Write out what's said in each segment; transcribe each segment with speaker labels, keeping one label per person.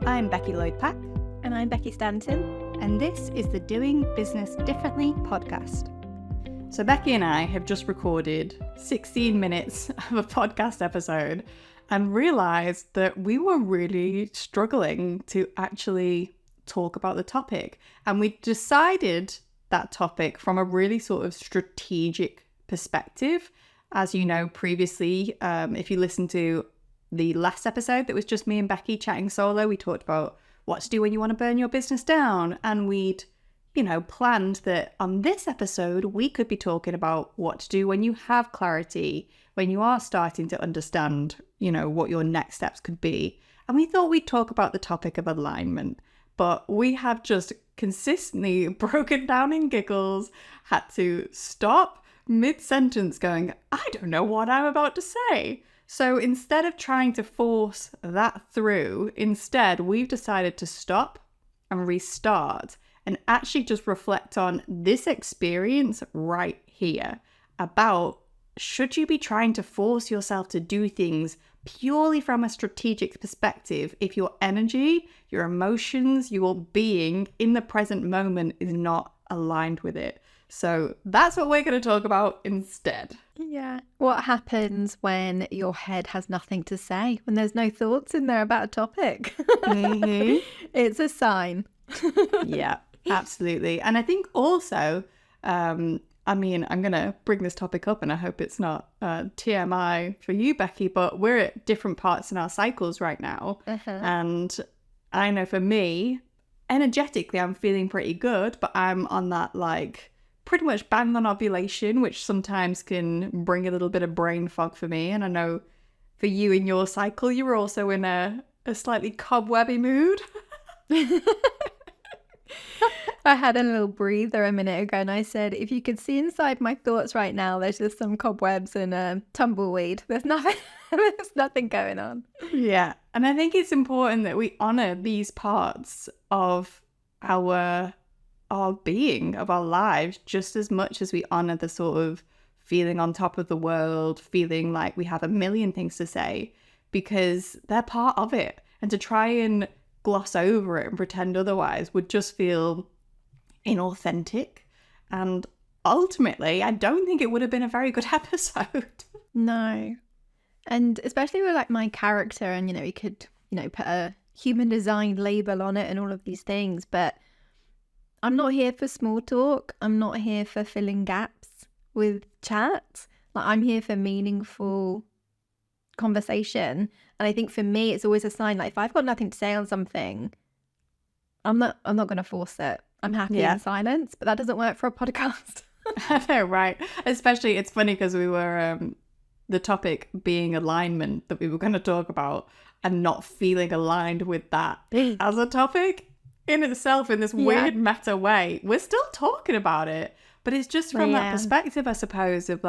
Speaker 1: I'm Becky Lloyd-Pack.
Speaker 2: And I'm Becky Stanton.
Speaker 1: And this is the Doing Business Differently podcast. So Becky and I have just recorded 16 minutes of a podcast episode and realised that we were really struggling to actually talk about the topic. And we decided that topic from a really sort of strategic perspective. As you know, previously, if you listen to the last episode that was just me and Becky chatting solo, we talked about what to do when you want to burn your business down. And we'd, planned that on this episode, we could be talking about what to do when you have clarity, when you are starting to understand, what your next steps could be. And we thought we'd talk about the topic of alignment, but we have just consistently broken down in giggles, had to stop mid-sentence going, I don't know what I'm about to say. So instead of trying to force that through, instead we've decided to stop and restart and actually just reflect on this experience right here about should you be trying to force yourself to do things purely from a strategic perspective if your energy, your emotions, your being in the present moment is not aligned with it. So that's what we're going to talk about instead.
Speaker 2: Yeah. What happens when your head has nothing to say, when there's no thoughts in there about a topic?
Speaker 1: Mm-hmm.
Speaker 2: It's a sign.
Speaker 1: Yeah, absolutely. And I think also, I'm going to bring this topic up and I hope it's not TMI for you, Becky, but we're at different parts in our cycles right now. And I know for me, energetically, I'm feeling pretty good, but I'm on that pretty much bang on ovulation, which sometimes can bring a little bit of brain fog for me. And I know for you in your cycle, you were also in a slightly cobwebby mood.
Speaker 2: I had a little breather a minute ago and I said, if you could see inside my thoughts right now, there's just some cobwebs and tumbleweed. There's nothing going on.
Speaker 1: Yeah. And I think it's important that we honor these parts of our being, of our lives, just as much as we honor the sort of feeling on top of the world, feeling like we have a million things to say, because they're part of it. And to try and gloss over it and pretend otherwise would just feel inauthentic. And ultimately, I don't think it would have been a very good episode.
Speaker 2: No. And especially with my character and, you could, put a human design label on it and all of these things, but I'm not here for small talk. I'm not here for filling gaps with chat. I'm here for meaningful conversation. And I think for me, it's always a sign, if I've got nothing to say on something, I'm not going to force it. I'm happy in silence, but that doesn't work for a podcast.
Speaker 1: I know, right? Especially, it's funny because we were, the topic being alignment that we were going to talk about and not feeling aligned with that as a topic in itself in this weird meta way. We're still talking about it, but it's just from that perspective, I suppose, of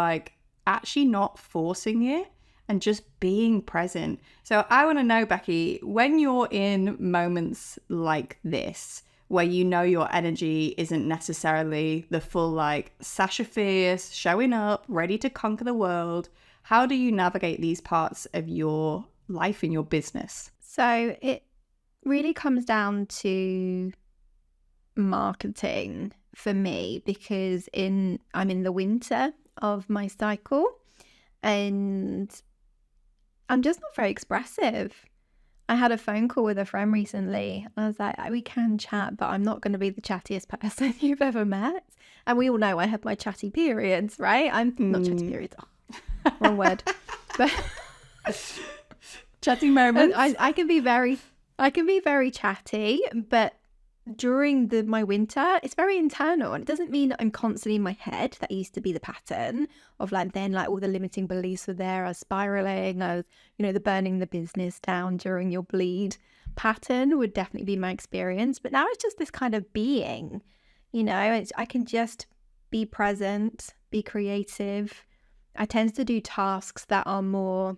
Speaker 1: actually not forcing it and just being present. So I want to know, Becky, when you're in moments like this, where your energy isn't necessarily the full Sasha Fierce, showing up, ready to conquer the world, how do you navigate these parts of your life and your business?
Speaker 2: So it really comes down to marketing for me, because I'm in the winter of my cycle and I'm just not very expressive. I had a phone call with a friend recently and I was like, we can chat, but I'm not going to be the chattiest person you've ever met. And we all know I have my chatty periods, right? I'm not chatty periods. Oh, wrong word. But
Speaker 1: chatty moments.
Speaker 2: I can be very chatty, but during my winter, it's very internal, and it doesn't mean that I'm constantly in my head. That used to be the pattern of then all the limiting beliefs were there. I was spiraling. I was, the burning the business down during your bleed pattern would definitely be my experience. But now it's just this kind of being, I can just be present, be creative. I tend to do tasks that are more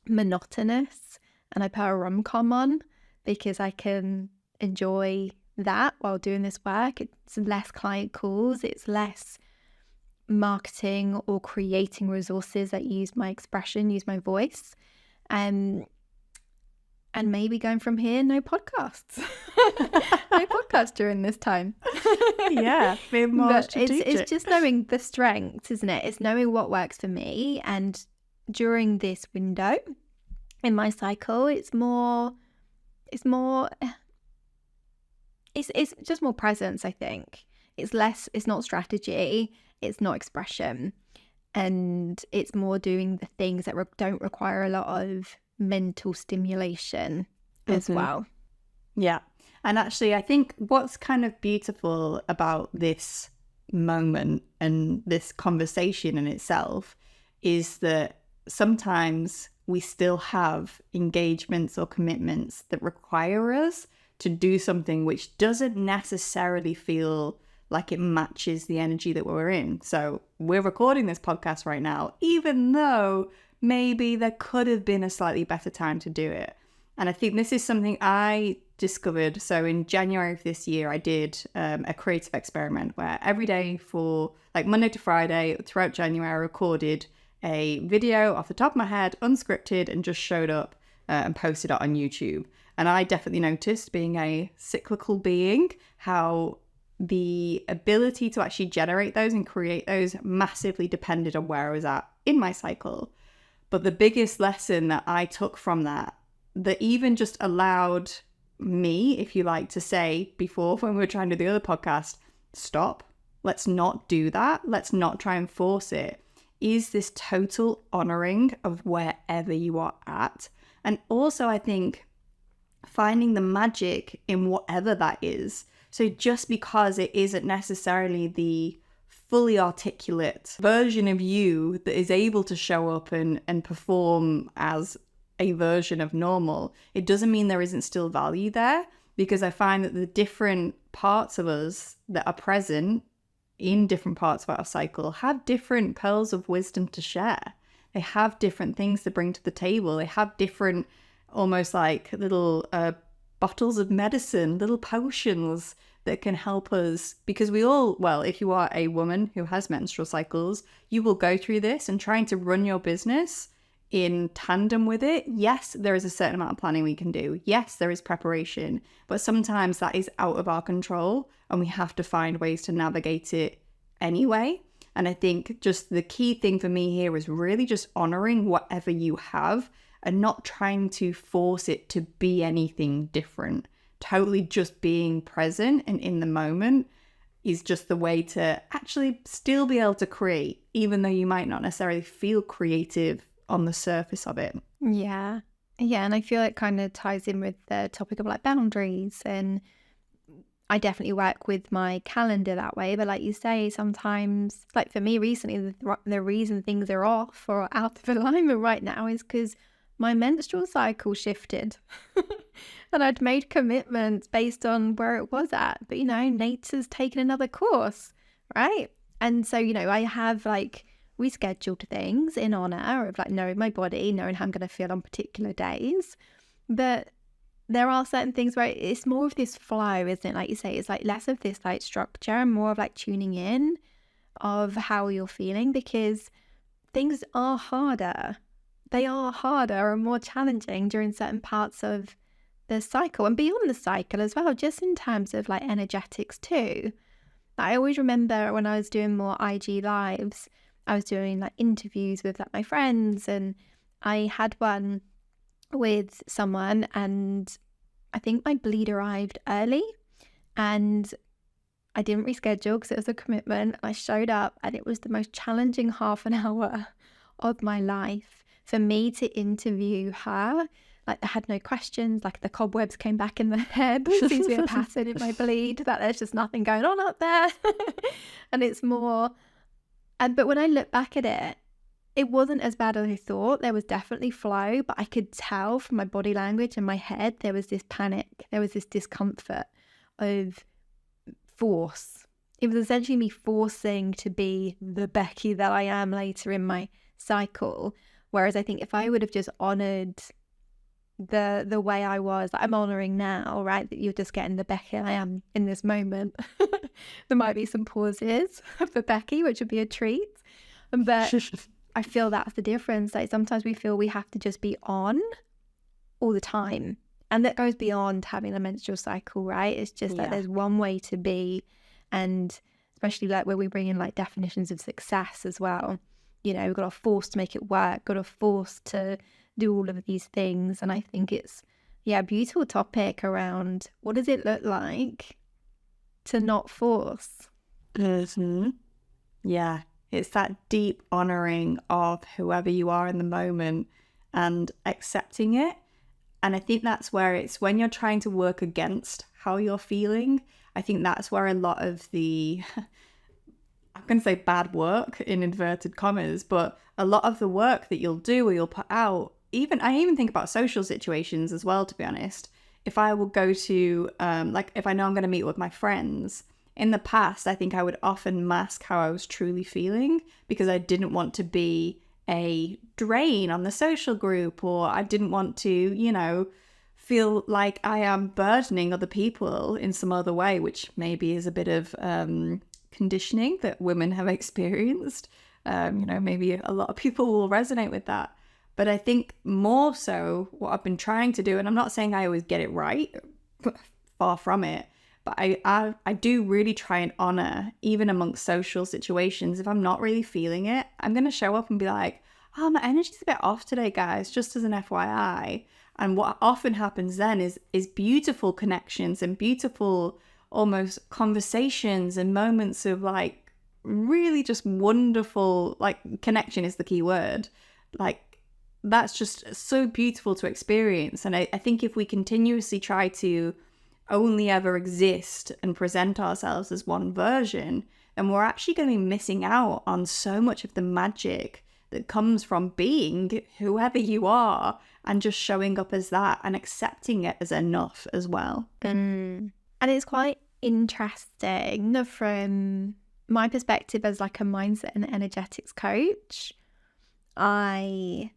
Speaker 2: monotonous, and I put a rom-com on because I can enjoy that while doing this work. It's less client calls, it's less marketing or creating resources that use my expression, use my voice. And And maybe going from here, no podcasts. No podcasts during this time.
Speaker 1: Yeah, being more
Speaker 2: But
Speaker 1: strategic.
Speaker 2: it's just knowing the strengths, isn't it? It's knowing what works for me. And during this window in my cycle, it's just more presence, I think. It's not strategy, it's not expression. And it's more doing the things that don't require a lot of mental stimulation as well.
Speaker 1: Yeah. And actually, I think what's kind of beautiful about this moment and this conversation in itself is that sometimes we still have engagements or commitments that require us to do something which doesn't necessarily feel like it matches the energy that we're in. So we're recording this podcast right now, even though maybe there could have been a slightly better time to do it. And I think this is something I discovered. So in January of this year, I did a creative experiment where every day for like Monday to Friday throughout January, I recorded a video off the top of my head, unscripted, and just showed up and posted it on YouTube. And I definitely noticed, being a cyclical being, how the ability to actually generate those and create those massively depended on where I was at in my cycle. But the biggest lesson that I took from that even just allowed me, if you like, to say before when we were trying to do the other podcast, stop, let's not do that, let's not try and force it, is this total honoring of wherever you are at. And also, I think, finding the magic in whatever that is. So just because it isn't necessarily the fully articulate version of you that is able to show up and perform as a version of normal, it doesn't mean there isn't still value there, because I find that the different parts of us that are present in different parts of our cycle have different pearls of wisdom to share. They have different things to bring to the table. They have different, almost like little bottles of medicine, little potions that can help us, because we all, well, if you are a woman who has menstrual cycles, you will go through this, and trying to run your business in tandem with it. Yes, there is a certain amount of planning we can do. Yes, there is preparation, but sometimes that is out of our control and we have to find ways to navigate it anyway. And I think just the key thing for me here is really just honoring whatever you have and not trying to force it to be anything different. Totally just being present and in the moment is just the way to actually still be able to create, even though you might not necessarily feel creative on the surface of it.
Speaker 2: Yeah. And I feel it kind of ties in with the topic of like boundaries, and I definitely work with my calendar that way. But like you say, sometimes, like for me recently, the reason things are off or out of alignment right now is because my menstrual cycle shifted and I'd made commitments based on where it was at. But, nature's taken another course, right? And so, I have like rescheduled things in honor of like knowing my body, knowing how I'm going to feel on particular days. But there are certain things where it's more of this flow, isn't it? Like you say, it's like less of this like structure and more of like tuning in of how you're feeling, because things are harder. They are harder and more challenging during certain parts of the cycle and beyond the cycle as well, just in terms of like energetics too. I always remember when I was doing more IG lives, I was doing like interviews with like my friends, and I had one with someone and I think my bleed arrived early and I didn't reschedule because it was a commitment. I showed up and it was the most challenging half an hour of my life for me to interview her. Like, I had no questions, like the cobwebs came back in the head. There seems to be a pattern in my bleed, that there's just nothing going on up there. And it's more, but when I look back at it, it wasn't as bad as I thought. There was definitely flow, but I could tell from my body language and my head, there was this panic. There was this discomfort of force. It was essentially me forcing to be the Becky that I am later in my cycle. Whereas I think if I would have just honoured the way I was, that I'm honouring now, right, that you're just getting the Becky I am in this moment. There might be some pauses for Becky, which would be a treat. But I feel that's the difference. Like sometimes we feel we have to just be on all the time. And that goes beyond having a menstrual cycle, right? It's just like there's one way to be. And especially like where we bring in like definitions of success as well. You know, we've got to force to make it work, got to force to do all of these things. And I think it's, a beautiful topic around what does it look like to not force?
Speaker 1: Mm-hmm. Yeah, it's that deep honoring of whoever you are in the moment and accepting it. And I think that's where it's when you're trying to work against how you're feeling, I think that's where a lot of the, I'm going to say bad work in inverted commas, but a lot of the work that you'll do or you'll put out, I even think about social situations as well, to be honest. If I will go to, if I know I'm going to meet with my friends, in the past, I think I would often mask how I was truly feeling because I didn't want to be a drain on the social group, or I didn't want to, feel like I am burdening other people in some other way, which maybe is a bit of conditioning that women have experienced. Maybe a lot of people will resonate with that. But I think more so what I've been trying to do, and I'm not saying I always get it right, far from it, but I do really try and honor, even amongst social situations, if I'm not really feeling it, I'm going to show up and be like, oh, my energy's a bit off today, guys, just as an FYI. And what often happens then is beautiful connections and beautiful almost conversations and moments of like really just wonderful, like connection is the key word. Like that's just so beautiful to experience. And I think if we continuously try to only ever exist and present ourselves as one version, then we're actually going to be missing out on so much of the magic that comes from being whoever you are and just showing up as that and accepting it as enough as well.
Speaker 2: And it's quite interesting from my perspective as like a mindset and energetics coach. I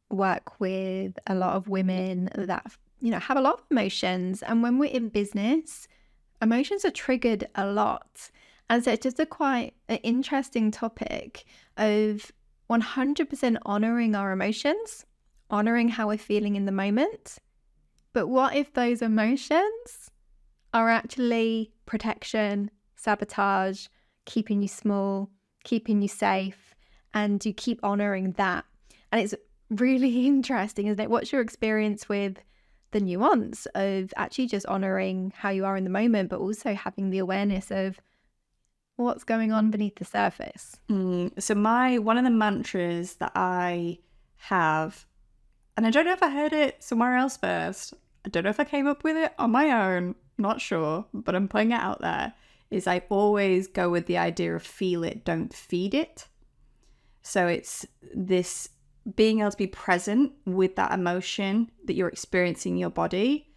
Speaker 2: work with a lot of women that have a lot of emotions, and when we're in business, emotions are triggered a lot. And so it's just a quite an interesting topic of 100% honoring our emotions, honoring how we're feeling in the moment. But what if those emotions are actually protection, sabotage, keeping you small, keeping you safe, and you keep honoring that? And it's really interesting, isn't it? What's your experience with the nuance of actually just honoring how you are in the moment, but also having the awareness of what's going on beneath the surface?
Speaker 1: So one of the mantras that I have, and I don't know if I heard it somewhere else first, I don't know if I came up with it on my own, not sure, but I'm putting it out there, is I always go with the idea of feel it, don't feed it. So it's this being able to be present with that emotion that you're experiencing in your body,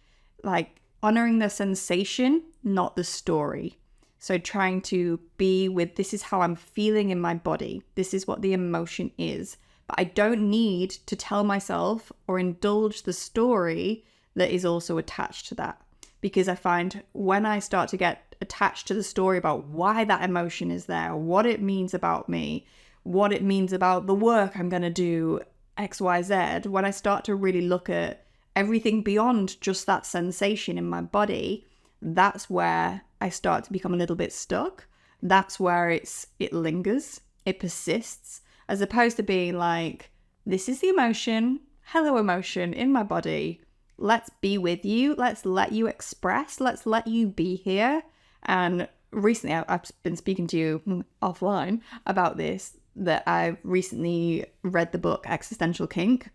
Speaker 1: like honoring the sensation, not the story. So trying to be with, this is how I'm feeling in my body. This is what the emotion is. But I don't need to tell myself or indulge the story that is also attached to that. Because I find when I start to get attached to the story about why that emotion is there, what it means about me, what it means about the work I'm going to do, X, Y, Z, when I start to really look at everything beyond just that sensation in my body, that's where I start to become a little bit stuck. That's where it lingers, it persists, as opposed to being like, this is the emotion, hello emotion in my body, let's be with you, let's let you express, let's let you be here. And recently I've been speaking to you offline about this, that I recently read the book Existential Kink,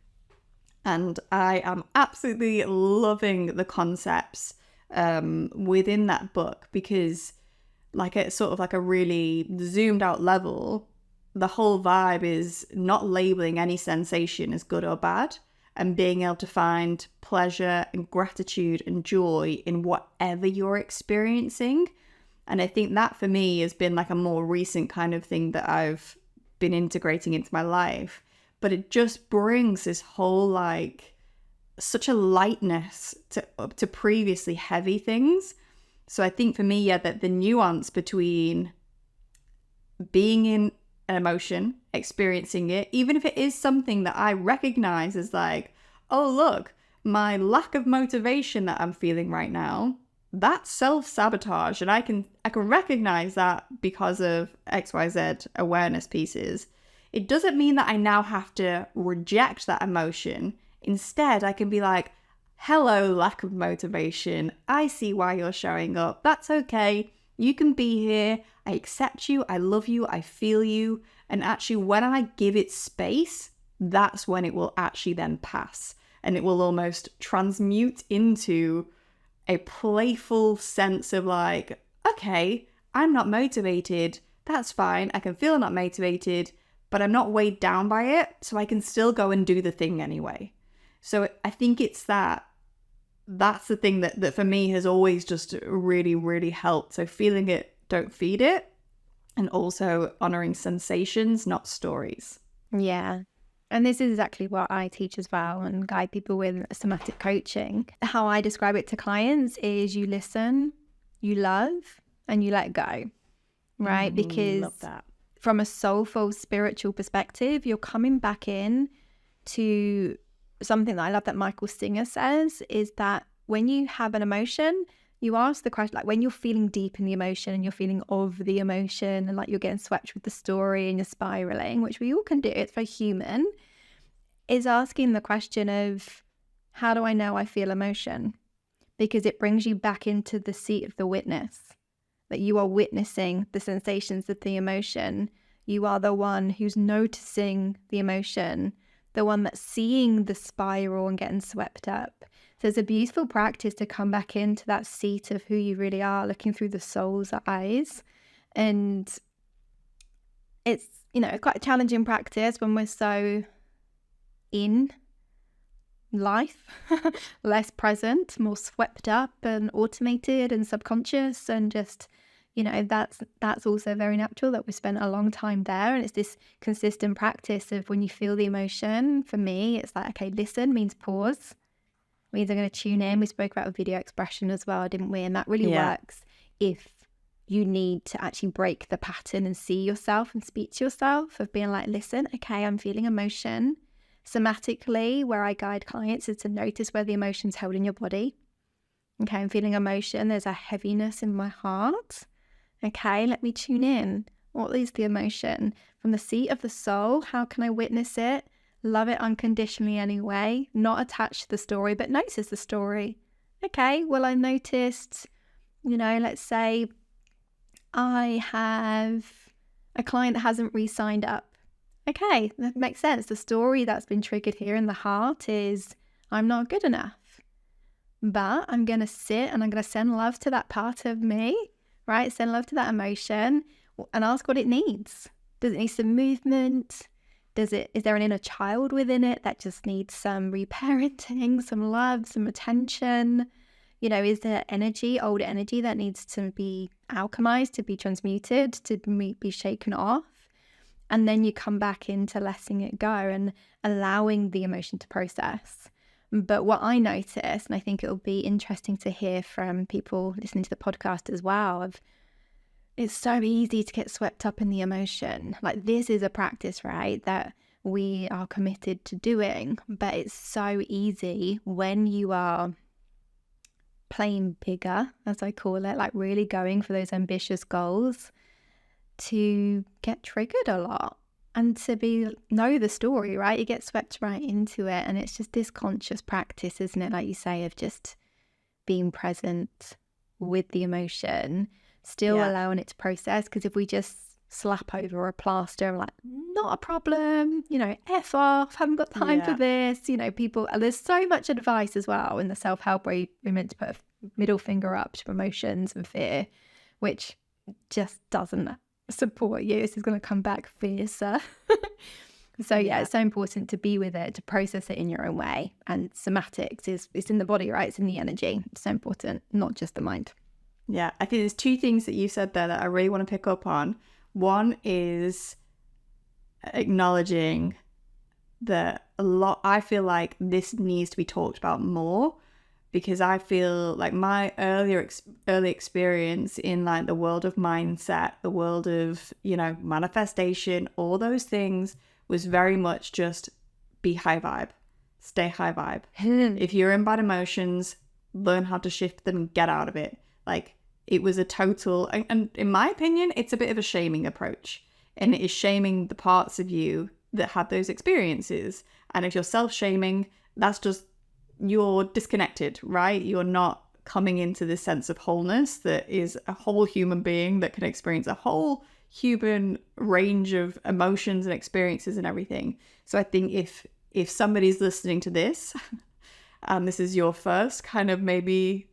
Speaker 1: and I am absolutely loving the concepts within that book, because like it's sort of like a really zoomed out level, the whole vibe is not labeling any sensation as good or bad, and being able to find pleasure and gratitude and joy in whatever you're experiencing. And I think that for me has been like a more recent kind of thing that I've been integrating into my life. But it just brings this whole like such a lightness to previously heavy things. So I think for me, that the nuance between being in an emotion, experiencing it, even if it is something that I recognize as like, oh look, my lack of motivation that I'm feeling right now, that's self-sabotage. And I can recognize that because of XYZ awareness pieces. It doesn't mean that I now have to reject that emotion. Instead, I can be like, hello, lack of motivation. I see why you're showing up. That's okay. You can be here. I accept you. I love you. I feel you. And actually, when I give it space, that's when it will actually then pass. And it will almost transmute into a playful sense of like, okay, I'm not motivated. That's fine. I can feel not motivated, but I'm not weighed down by it. So I can still go and do the thing anyway. So I think it's that's the thing that for me has always just really, really helped. So feeling it, don't feed it. And also honoring sensations, not stories.
Speaker 2: Yeah. And this is exactly what I teach as well and guide people with somatic coaching. How I describe it to clients is you listen, you love, and you let go, right? Because
Speaker 1: love that.
Speaker 2: From a soulful, spiritual perspective, you're coming back in to something that I love that Michael Singer says is that when you have an emotion, you ask the question, like when you're feeling deep in the emotion and you're feeling of the emotion and like you're getting swept with the story and you're spiraling, which we all can do, it's very human, is asking the question of, how do I know I feel emotion? Because it brings you back into the seat of the witness, that you are witnessing the sensations of the emotion. You are the one who's noticing the emotion, the one that's seeing the spiral and getting swept up. So it's a beautiful practice to come back into that seat of who you really are, looking through the soul's eyes. And it's, quite a challenging practice when we're so in life, less present, more swept up and automated and subconscious, and just, that's also very natural that we spent a long time there. And it's this consistent practice of when you feel the emotion, for me, it's like, okay, listen means pause. Means I'm going to tune in. We spoke about video expression as well, didn't we? And that really works if you need to actually break the pattern and see yourself and speak to yourself of being like, listen, okay, I'm feeling emotion. Somatically, where I guide clients is to notice where the emotion's held in your body. Okay, I'm feeling emotion. There's a heaviness in my heart. Okay, let me tune in. What is the emotion? From the seat of the soul, how can I witness it? Love it unconditionally anyway, not attached to the story, but notice the story. Okay, well, I noticed, let's say I have a client that hasn't re-signed up. Okay, that makes sense. The story that's been triggered here in the heart is I'm not good enough. But I'm going to sit and I'm going to send love to that part of me, right? Send love to that emotion and ask what it needs. Does it need some movement? Is there an inner child within it that just needs some reparenting, some love, some attention? Is there old energy that needs to be alchemized, to be transmuted, to be shaken off? And then you come back into letting it go and allowing the emotion to process. But what I notice, and I think it'll be interesting to hear from people listening to the podcast as well, it's so easy to get swept up in the emotion. Like, this is a practice, right, that we are committed to doing. But it's so easy when you are playing bigger, as I call it, like really going for those ambitious goals, to get triggered a lot and to know the story, right? You get swept right into it. And it's just this conscious practice, isn't it? Like you say, of just being present with the emotion, still allowing it to process. Because if we just slap over a plaster and like, not a problem, F off, haven't got time for this, people, and there's so much advice as well in the self-help where we're meant to put a middle finger up to emotions and fear, which just doesn't support you. This is going to come back fiercer. So it's so important to be with it, to process it in your own way. And somatics it's in the body, right? It's in the energy. It's so important, not just the mind.
Speaker 1: Yeah, I think there's two things that you said there that I really want to pick up on. One is acknowledging that I feel like this needs to be talked about more, because I feel like my early experience in like the world of mindset, the world of, manifestation, all those things was very much just be high vibe. stay high vibe. If you're in bad emotions, learn how to shift them and get out of it. Like, it was a total, and in my opinion, it's a bit of a shaming approach. And it is shaming the parts of you that had those experiences. And if you're self-shaming, that's just, you're disconnected, right? You're not coming into this sense of wholeness that is a whole human being that can experience a whole human range of emotions and experiences and everything. So I think if somebody's listening to this and this is your first kind of maybe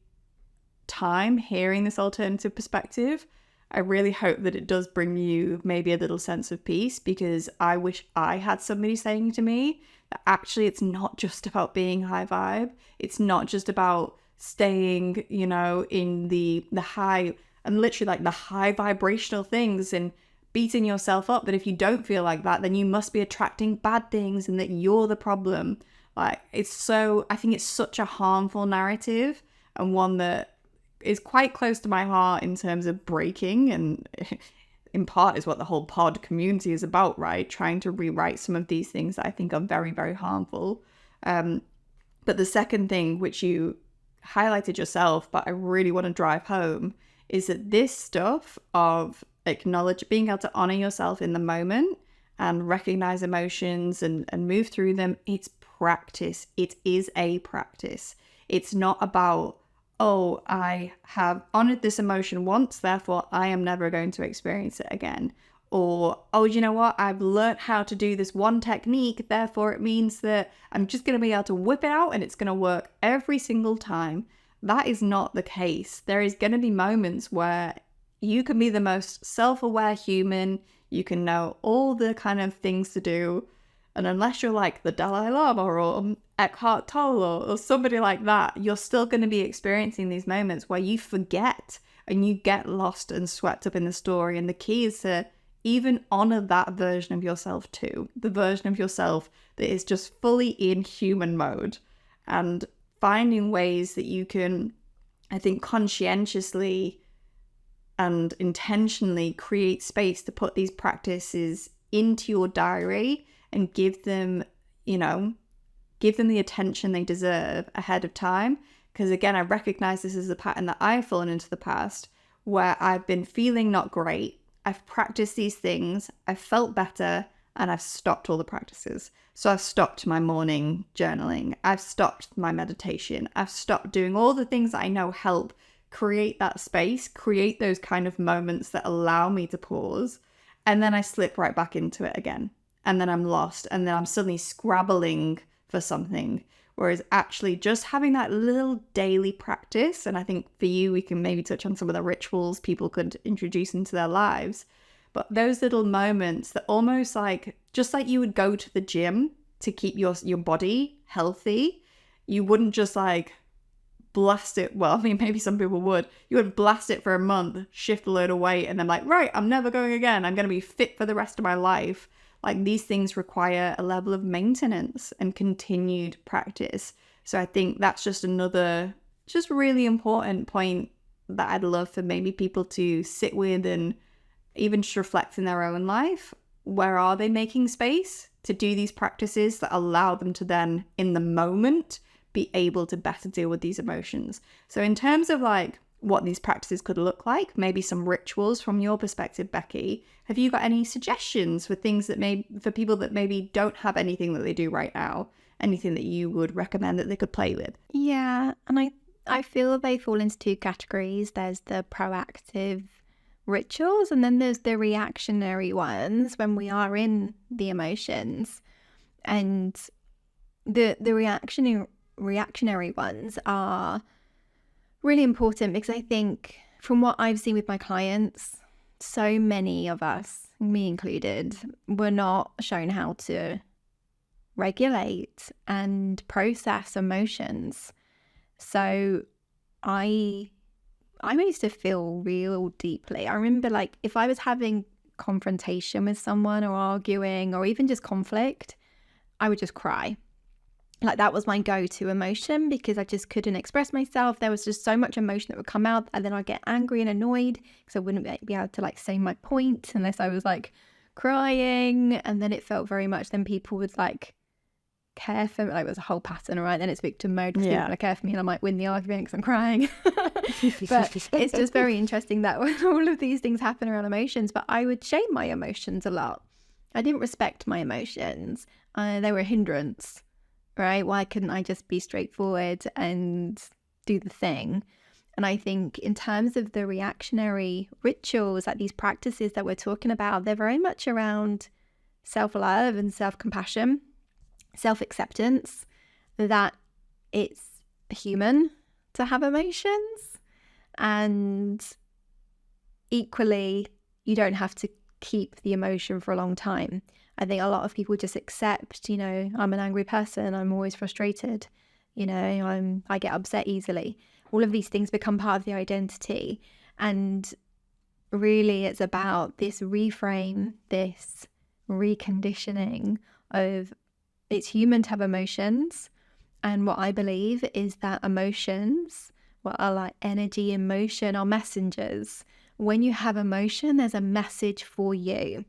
Speaker 1: time hearing this alternative perspective, I really hope that it does bring you maybe a little sense of peace, because I wish I had somebody saying to me that actually it's not just about being high vibe. It's not just about staying, you know, in the high and literally like the high vibrational things and beating yourself up. That if you don't feel like that, then you must be attracting bad things and that you're the problem. Like, I think it's such a harmful narrative, and one that is quite close to my heart in terms of breaking, and in part is what the whole pod community is about, right? Trying to rewrite some of these things that I think are very, very harmful. But the second thing, which you highlighted yourself, but I really want to drive home, is that this stuff of being able to honor yourself in the moment and recognize emotions and move through them, it's practice. It is a practice. It's not about, oh, I have honored this emotion once, therefore I am never going to experience it again. Or, oh, you know what? I've learned how to do this one technique, therefore it means that I'm just going to be able to whip it out and it's going to work every single time. That is not the case. There is going to be moments where you can be the most self-aware human. You can know all the kind of things to do. And unless you're like the Dalai Lama or Eckhart Tolle or somebody like that, you're still going to be experiencing these moments where you forget and you get lost and swept up in the story. And the key is to even honor that version of yourself too. The version of yourself that is just fully in human mode, and finding ways that you can, I think, conscientiously and intentionally create space to put these practices into your diary and give them the attention they deserve ahead of time. Because again, I recognize this as a pattern that I've fallen into the past, where I've been feeling not great. I've practiced these things, I've felt better, and I've stopped all the practices. So I've stopped my morning journaling, I've stopped my meditation, I've stopped doing all the things that I know help create that space, create those kind of moments that allow me to pause, and then I slip right back into it again. And then I'm lost, and then I'm suddenly scrabbling for something. Whereas actually just having that little daily practice, and I think for you, we can maybe touch on some of the rituals people could introduce into their lives. But those little moments that almost like, just like you would go to the gym to keep your body healthy, you wouldn't just like blast it. Well, I mean, maybe some people would. You would blast it for a month, shift a load of weight, and then like, right, I'm never going again. I'm going to be fit for the rest of my life. Like, these things require a level of maintenance and continued practice. So I think that's just another just really important point that I'd love for maybe people to sit with and even just reflect in their own life. Where are they making space to do these practices that allow them to then, in the moment, be able to better deal with these emotions? So in terms of like what these practices could look like, maybe some rituals from your perspective, Becky, have you got any suggestions for things that for people that maybe don't have anything that they do right now, anything that you would recommend that they could play with?
Speaker 2: Yeah, and I feel they fall into two categories. There's the proactive rituals, and then there's the reactionary ones when we are in the emotions. And the reactionary ones are really important, because I think from what I've seen with my clients, so many of us, me included, were not shown how to regulate and process emotions. So I used to feel real deeply. I remember, like, if I was having confrontation with someone or arguing or even just conflict, I would just cry. Like, that was my go-to emotion, because I just couldn't express myself. There was just so much emotion that would come out, and then I'd get angry and annoyed because I wouldn't be able to like say my point unless I was like crying. And then it felt very much, then people would like care for me. Like, it was a whole pattern, all right? Then it's victim mode because people want to care for me and I might win the argument because I'm crying. But it's just very interesting that when all of these things happen around emotions, but I would shame my emotions a lot. I didn't respect my emotions. They were a hindrance, right? Why couldn't I just be straightforward and do the thing? And I think in terms of the reactionary rituals, like these practices that we're talking about, they're very much around self-love and self-compassion, self-acceptance, that it's human to have emotions. And equally, you don't have to keep the emotion for a long time. I think a lot of people just accept, I'm an angry person, I'm always frustrated, I get upset easily. All of these things become part of the identity. And really it's about this reframe, this reconditioning of it's human to have emotions. And what I believe is that emotions, what are like energy in motion, are messengers. When you have emotion, there's a message for you.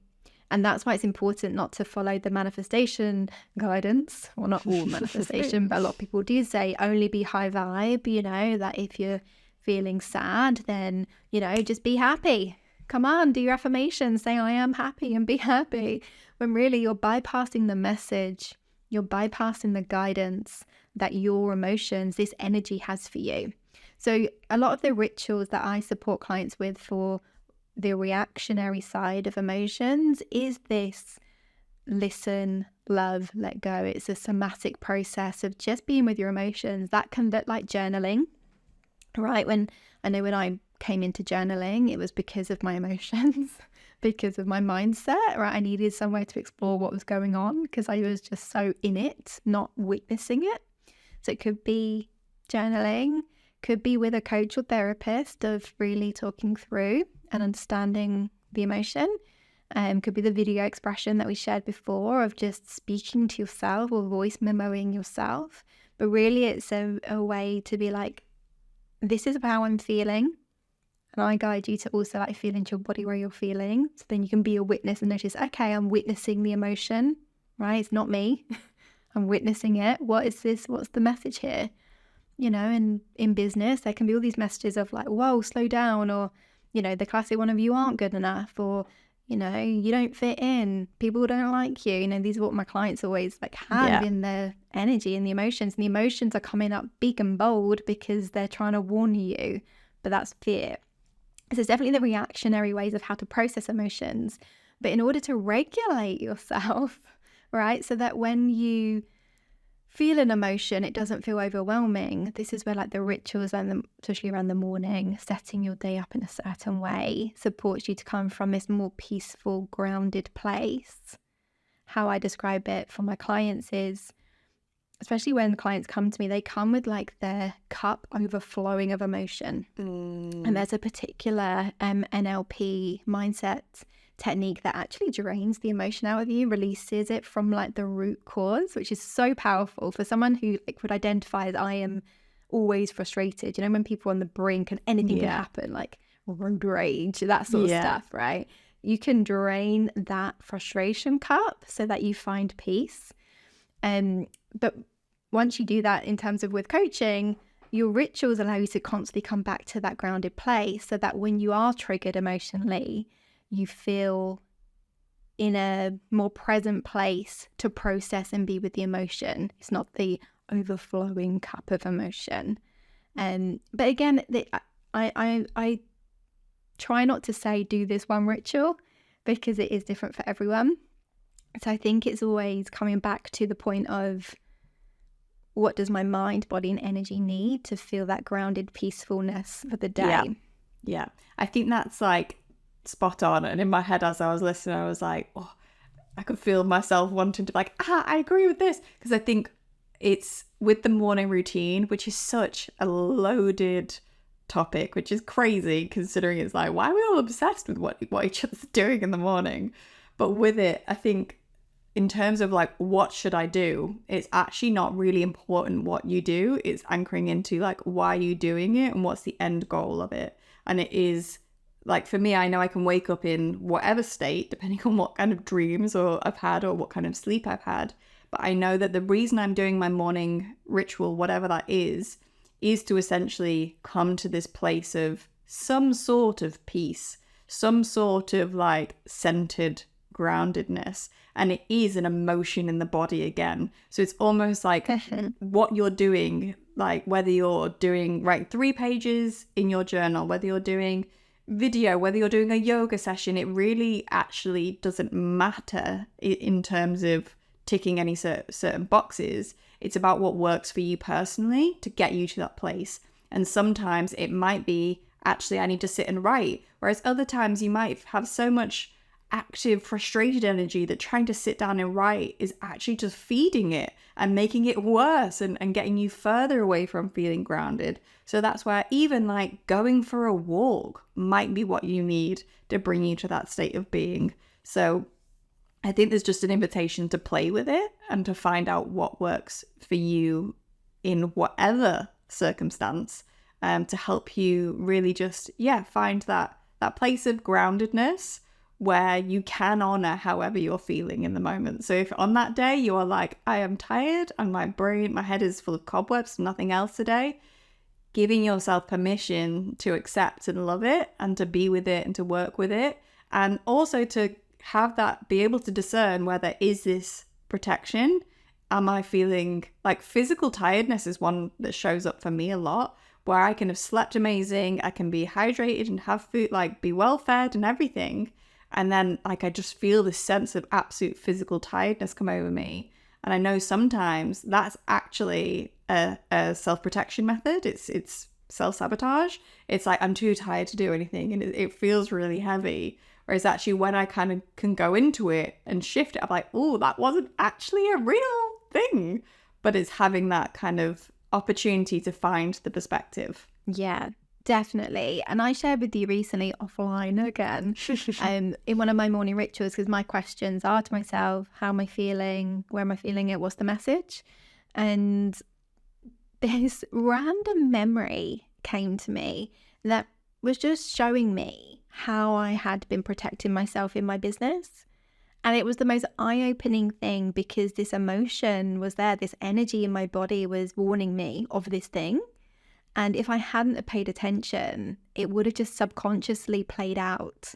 Speaker 2: And that's why it's important not to follow the manifestation guidance. Well, not all manifestation, but a lot of people do say only be high vibe, that if you're feeling sad, then, just be happy. Come on, do your affirmations, say I am happy and be happy. When really you're bypassing the message, you're bypassing the guidance that your emotions, this energy has for you. So a lot of the rituals that I support clients with for the reactionary side of emotions is this listen, love, let go. It's a somatic process of just being with your emotions. That can look like journaling, right? When I came into journaling, it was because of my emotions, because of my mindset, right? I needed somewhere to explore what was going on because I was just so in it, not witnessing it. So it could be journaling, could be with a coach or therapist of really talking through and understanding the emotion. Could be the video expression that we shared before of just speaking to yourself or voice memoing yourself. But really it's a way to be like, this is how I'm feeling. And I guide you to also like feel into your body where you're feeling. So then you can be a witness and notice, okay, I'm witnessing the emotion, right? It's not me. I'm witnessing it. What is this? What's the message here? And in business, there can be all these messages of like, whoa, slow down, or, the classic one of you aren't good enough, or, you don't fit in, people don't like you. These are what my clients always like have in their energy and the emotions. And the emotions are coming up big and bold because they're trying to warn you, but that's fear. So it's definitely the reactionary ways of how to process emotions. But in order to regulate yourself, right, so that when you feel an emotion, it doesn't feel overwhelming. This is where like the rituals, and especially around the morning, setting your day up in a certain way supports you to come from this more peaceful, grounded place. How I describe it for my clients is, especially when clients come to me, they come with like their cup overflowing of emotion. And there's a particular NLP mindset technique that actually drains the emotion out of you, releases it from like the root cause, which is so powerful for someone who like would identify as I am always frustrated. When people are on the brink and anything can happen, like road rage, that sort of stuff, right? You can drain that frustration cup so that you find peace. But once you do that in terms of with coaching, your rituals allow you to constantly come back to that grounded place so that when you are triggered emotionally, you feel in a more present place to process and be with the emotion. It's not the overflowing cup of emotion. But again, I try not to say do this one ritual because it is different for everyone. So I think it's always coming back to the point of what does my mind, body, and energy need to feel that grounded peacefulness for the day.
Speaker 1: Yeah. I think that's like spot on. And in my head as I was listening, I was like, oh, I could feel myself wanting to be like, I agree with this. Because I think it's with the morning routine, which is such a loaded topic, which is crazy considering it's like, why are we all obsessed with what each other's doing in the morning? But with it, I think in terms of like, what should I do? It's actually not really important what you do. It's anchoring into like, why are you doing it and what's the end goal of it? And it is like, for me, I know I can wake up in whatever state, depending on what kind of dreams or I've had or what kind of sleep I've had. But I know that the reason I'm doing my morning ritual, whatever that is to essentially come to this place of some sort of peace, some sort of like centered groundedness. And it is an emotion in the body again. So it's almost like what you're doing, like whether you're doing, write 3 pages in your journal, whether you're doing video, whether you're doing a yoga session, it really actually doesn't matter in terms of ticking any certain boxes. It's about what works for you personally to get you to that place. And sometimes it might be, actually, I need to sit and write. Whereas other times you might have so much active, frustrated energy that trying to sit down and write is actually just feeding it and making it worse and getting you further away from feeling grounded. So that's where even like going for a walk might be what you need to bring you to that state of being. So I think there's just an invitation to play with it and to find out what works for you in whatever circumstance, to help you really just, find that place of groundedness where you can honor however you're feeling in the moment. So if on that day you are like, I am tired and my head is full of cobwebs, nothing else today, giving yourself permission to accept and love it and to be with it and to work with it. And also to have that, be able to discern whether is this protection? Am I feeling like physical tiredness is one that shows up for me a lot, where I can have slept amazing, I can be hydrated and have food, like be well fed and everything. And then like I just feel this sense of absolute physical tiredness come over me. And I know sometimes that's actually a self-protection method. It's self-sabotage. It's like I'm too tired to do anything and it feels really heavy. Whereas actually when I kind of can go into it and shift it, I'm like, oh, that wasn't actually a real thing. But it's having that kind of opportunity to find the perspective.
Speaker 2: Yeah, definitely. And I shared with you recently offline again in one of my morning rituals, because my questions are to myself, how am I feeling? Where am I feeling it? What's the message? And this random memory came to me that was just showing me how I had been protecting myself in my business. And it was the most eye-opening thing, because this emotion was there, this energy in my body was warning me of this thing. And if I hadn't have paid attention, it would have just subconsciously played out,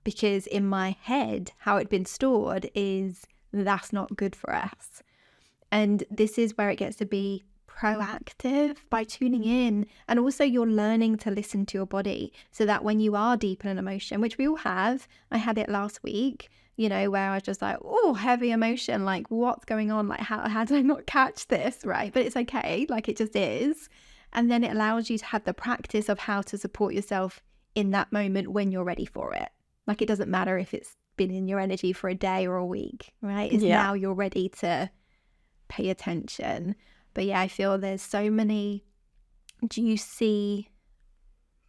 Speaker 2: because in my head, how it'd been stored is that's not good for us. And this is where it gets to be proactive by tuning in. And also you're learning to listen to your body, so that when you are deep in an emotion, which we all have, I had it last week, where I was just like, oh, heavy emotion, like what's going on? Like how did I not catch this? Right. But it's okay. Like it just is. And then it allows you to have the practice of how to support yourself in that moment when you're ready for it. Like it doesn't matter if it's been in your energy for a day or a week, right? It's now you're ready to pay attention. But I feel there's so many juicy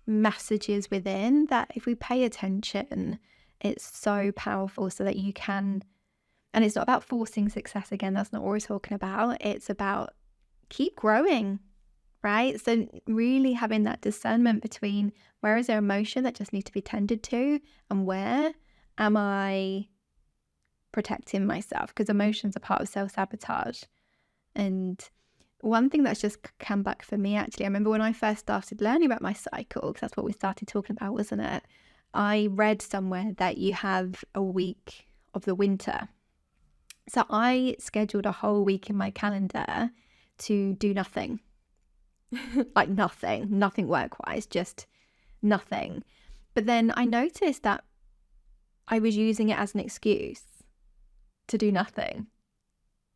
Speaker 2: messages within that if we pay attention, it's so powerful, so that you can, and it's not about forcing success again, that's not what we're talking about. It's about keep growing, right? So really having that discernment between where is there emotion that just needs to be tended to, and where am I protecting myself? Because emotions are part of self-sabotage. And one thing that's just come back for me, actually, I remember when I first started learning about my cycle, because that's what we started talking about, wasn't it? I read somewhere that you have a week of the winter. So I scheduled a whole week in my calendar to do nothing. Like nothing work-wise, just nothing. But then I noticed that I was using it as an excuse to do nothing,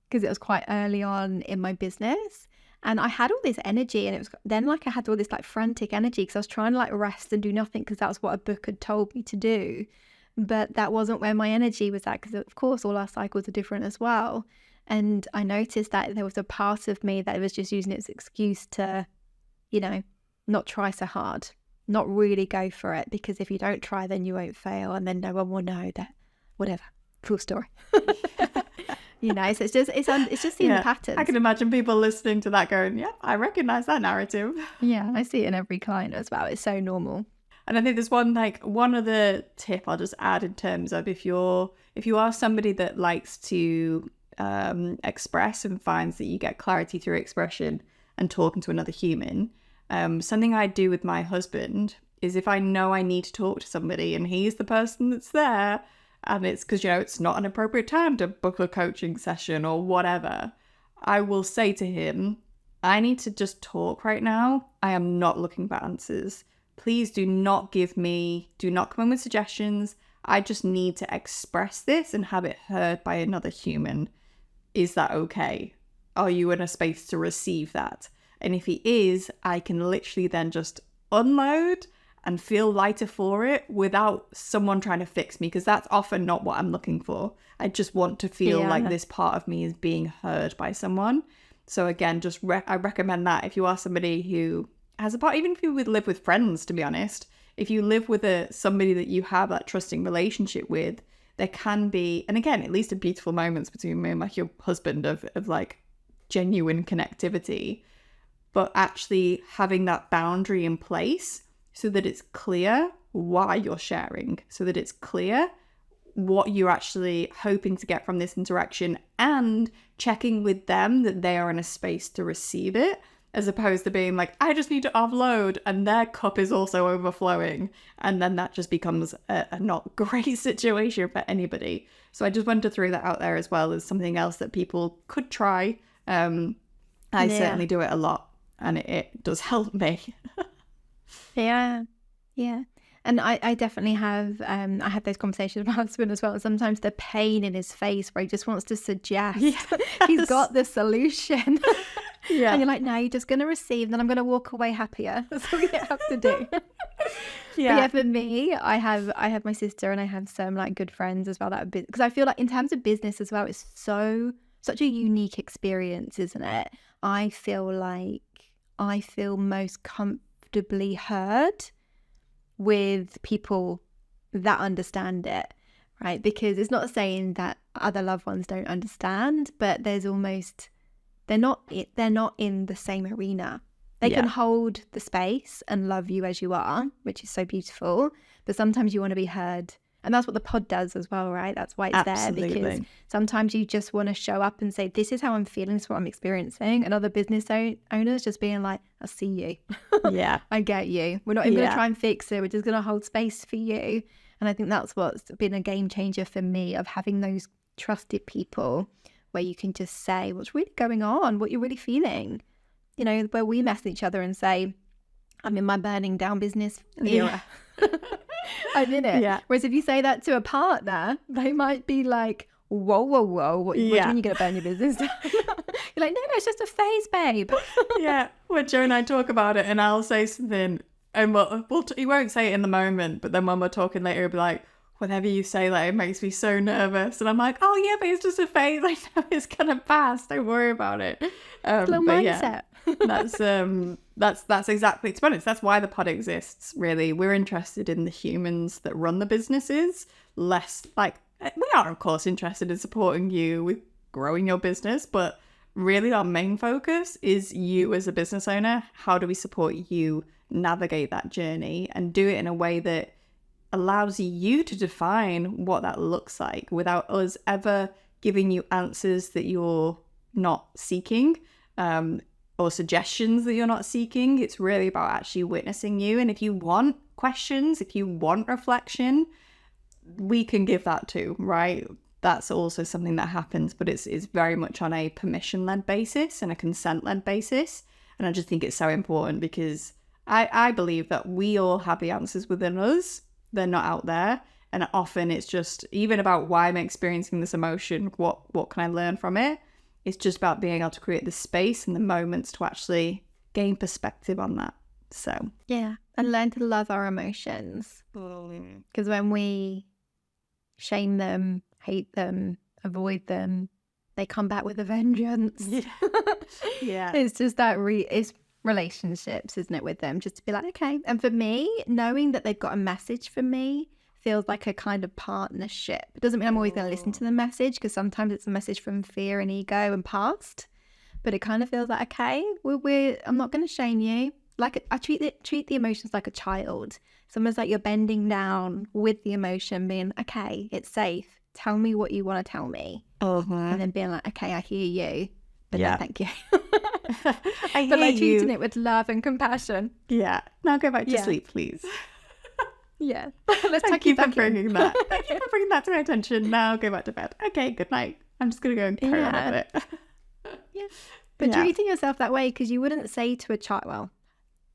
Speaker 2: because it was quite early on in my business. And I had all this energy, and it was then like I had all this like frantic energy because I was trying to like rest and do nothing, because that's what a book had told me to do. But that wasn't where my energy was at, because of course all our cycles are different as well. And I noticed that there was a part of me that was just using it as an excuse to, not try so hard, not really go for it, because if you don't try, then you won't fail, and then no one will know that, whatever, full story. So it's just seeing the patterns.
Speaker 1: I can imagine people listening to that going, yeah, I recognize that narrative.
Speaker 2: Yeah, I see it in every client as well. It's so normal.
Speaker 1: And I think there's one other tip I'll just add in terms of if you are somebody that likes to express and finds that you get clarity through expression and talking to another human. Something I do with my husband is if I know I need to talk to somebody and he's the person that's there, and it's because, it's not an appropriate time to book a coaching session or whatever, I will say to him, I need to just talk right now. I am not looking for answers. Please do not come in with suggestions. I just need to express this and have it heard by another human. Is that okay? Are you in a space to receive that? And if he is, I can literally then just unload and feel lighter for it without someone trying to fix me, because that's often not what I'm looking for. I just want to feel like this part of me is being heard by someone. So again, I recommend that if you are somebody who has a part, even if you would live with friends, to be honest, if you live with somebody that you have that trusting relationship with, there can be, and again, at least a beautiful moments between me and like your husband of like genuine connectivity, but actually having that boundary in place so that it's clear why you're sharing, so that it's clear what you're actually hoping to get from this interaction, and checking with them that they are in a space to receive it, as opposed to being like, I just need to offload, and their cup is also overflowing. And then that just becomes a not great situation for anybody. So I just wanted to throw that out there as well as something else that people could try. I certainly do it a lot, and it does help me.
Speaker 2: Yeah. And I definitely have, I have those conversations with my husband as well. And sometimes the pain in his face where he just wants to suggest he's got the solution. Yeah. And you're like, no, you're just going to receive, then I'm going to walk away happier. That's all you have to do. Yeah, for me, I have my sister, and I have some like good friends as well that because I feel like in terms of business as well, it's such a unique experience, isn't it? I feel most comfortably heard with people that understand it, right? Because it's not saying that other loved ones don't understand, but there's almost, they're not in the same arena. They can hold the space and love you as you are, which is so beautiful, but sometimes you want to be heard. And that's what the pod does as well, right? That's why it's there, because sometimes you just want to show up and say, this is how I'm feeling, this is what I'm experiencing. And other business owners just being like, I see you. Yeah. I get you. We're not even going to try and fix it. We're just going to hold space for you. And I think that's what's been a game changer for me, of having those trusted people where you can just say what's really going on, what you're really feeling. You know, where we mess each other and say, I'm in my burning down business era. I'm in it. Yeah. Whereas if you say that to a partner, they might be like, whoa. What do you mean you're going to burn your business down? You're like, no, it's just a phase, babe.
Speaker 1: Yeah. When Joe and I talk about it, and I'll say something, and he won't say it in the moment, but then when we're talking later, he'll be like, whenever you say that, it makes me so nervous. And I'm like, oh yeah, but it's just a phase. I know it's going to pass. Don't worry about it.
Speaker 2: Little mindset.
Speaker 1: That's exactly, to be honest, that's why the pod exists, really. We're interested in the humans that run the businesses, less like, we are of course interested in supporting you with growing your business, but really our main focus is you as a business owner. How do we support you navigate that journey and do it in a way that allows you to define what that looks like without us ever giving you answers that you're not seeking, or suggestions that you're not seeking. It's really about actually witnessing you. And if you want questions, if you want reflection, we can give that too, right? That's also something that happens, but it's very much on a permission-led basis and a consent-led basis. And I just think it's so important, because I believe that we all have the answers within us. They're not out there. And often it's just even about why I'm experiencing this emotion. What can I learn from it? It's just about being able to create the space and the moments to actually gain perspective on that. So
Speaker 2: yeah, and learn to love our emotions. Because when we shame them, hate them, avoid them, they come back with a vengeance. Yeah. It's just that it's relationships, isn't it, with them, just to be like, okay. And for me, knowing that they've got a message for me feels like a kind of partnership. It doesn't mean I'm always going to listen to the message, because sometimes it's a message from fear and ego and past, but it kind of feels like, okay, I'm not going to shame you. Like, I treat the emotions like a child. It's almost like you're bending down with the emotion, being, okay, it's safe tell me what you want to tell me. And then being like, okay, I hear you, but no, thank you.
Speaker 1: I hear
Speaker 2: but like
Speaker 1: you.
Speaker 2: treating it with love and compassion.
Speaker 1: Yeah. Now go back to sleep, please.
Speaker 2: Yeah. Let's
Speaker 1: Thank you for
Speaker 2: back in.
Speaker 1: bringing that. Thank you for bringing that to my attention. Now go back to bed. Okay, good night. I'm just going to go and carry on with it.
Speaker 2: Yeah. But treating yourself that way, because you wouldn't say to a child, well,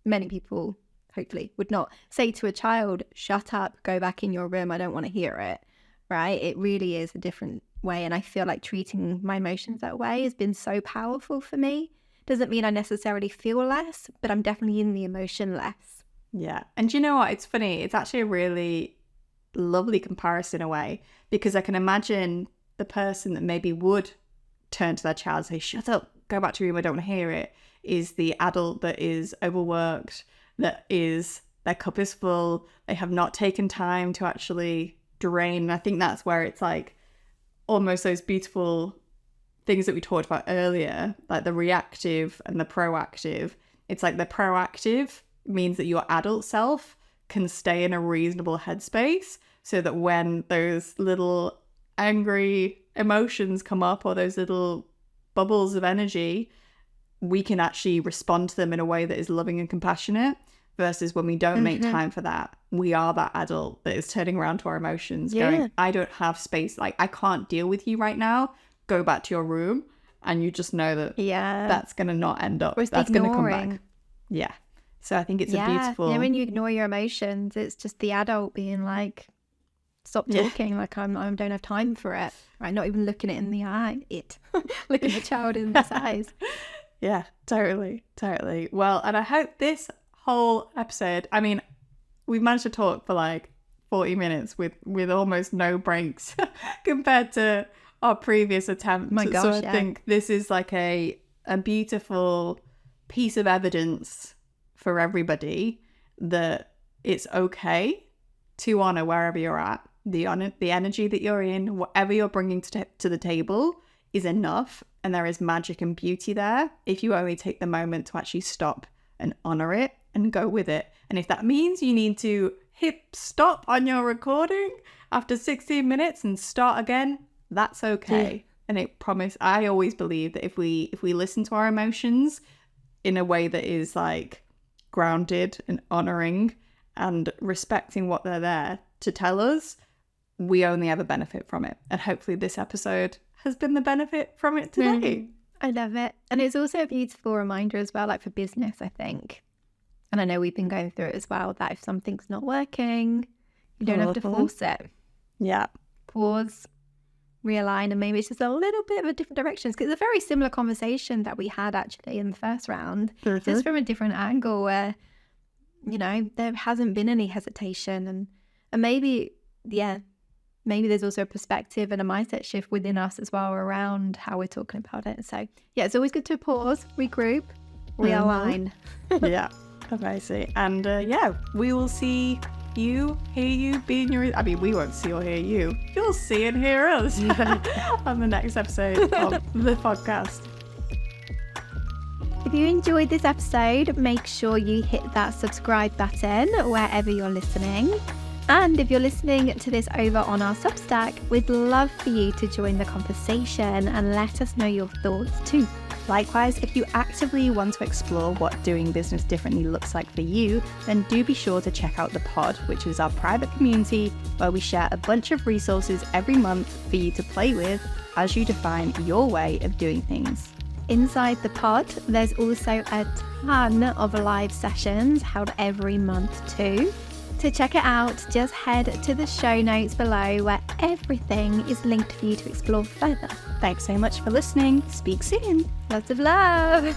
Speaker 2: many people hopefully would not say to a child, shut up, go back in your room, I don't want to hear it, right? It really is a different way. And I feel like treating my emotions that way has been so powerful for me. Doesn't mean I necessarily feel less, but I'm definitely in the emotion less.
Speaker 1: Yeah. And you know what? It's funny. It's actually a really lovely comparison in a way, because I can imagine the person that maybe would turn to their child and say, shut up, go back to your room, I don't want to hear it, is the adult that is overworked, that is, their cup is full, they have not taken time to actually drain. And I think that's where it's like almost those beautiful things that we talked about earlier, like the reactive and the proactive. It's like the proactive means that your adult self can stay in a reasonable headspace, so that when those little angry emotions come up, or those little bubbles of energy, we can actually respond to them in a way that is loving and compassionate. Versus when we don't make time for that, we are that adult that is turning around to our emotions, going, I don't have space, like I can't deal with you right now, go back to your room. And you just know that that's going to not end up, that's going to come back. Yeah. So I think it's a beautiful...
Speaker 2: Yeah, when you ignore your emotions, it's just the adult being like, stop talking, like I don't have time for it. Right? Not even looking it in the eye, looking the child in the eyes.
Speaker 1: Yeah, totally. Well, and I hope this whole episode, I mean, we've managed to talk for like 40 minutes with almost no breaks compared to our previous attempt.
Speaker 2: My gosh,
Speaker 1: so I think this is like a beautiful piece of evidence for everybody that it's okay to honor wherever you're at. The energy that you're in, whatever you're bringing to the table is enough, and there is magic and beauty there if you only take the moment to actually stop and honor it and go with it. And if that means you need to hit stop on your recording after 16 minutes and start again, that's okay. And I always believe that if we listen to our emotions in a way that is like grounded and honoring and respecting what they're there to tell us, we only ever benefit from it. And hopefully this episode has been the benefit from it today.
Speaker 2: I love it. And it's also a beautiful reminder as well, like for business, I think. And I know we've been going through it as well, that if something's not working, you don't have to force it.
Speaker 1: Yeah.
Speaker 2: Pause, realign, and maybe it's just a little bit of a different direction. Because it's a very similar conversation that we had actually in the first round, just from a different angle where, you know, there hasn't been any hesitation. And maybe, maybe there's also a perspective and a mindset shift within us as well around how we're talking about it. So yeah, it's always good to pause, regroup, realign.
Speaker 1: Yeah, amazing. And we will see you, hear you, be in your... I mean, we won't see or hear you. You'll see and hear us on the next episode of the podcast.
Speaker 2: If you enjoyed this episode, make sure you hit that subscribe button wherever you're listening. And if you're listening to this over on our Substack, we'd love for you to join the conversation and let us know your thoughts too.
Speaker 1: Likewise, if you actively want to explore what doing business differently looks like for you, then do be sure to check out the pod, which is our private community where we share a bunch of resources every month for you to play with as you define your way of doing things.
Speaker 2: Inside the pod, there's also a ton of live sessions held every month too. To check it out, just head to the show notes below where everything is linked for you to explore further.
Speaker 1: Thanks so much for listening. Speak soon.
Speaker 2: Lots of love.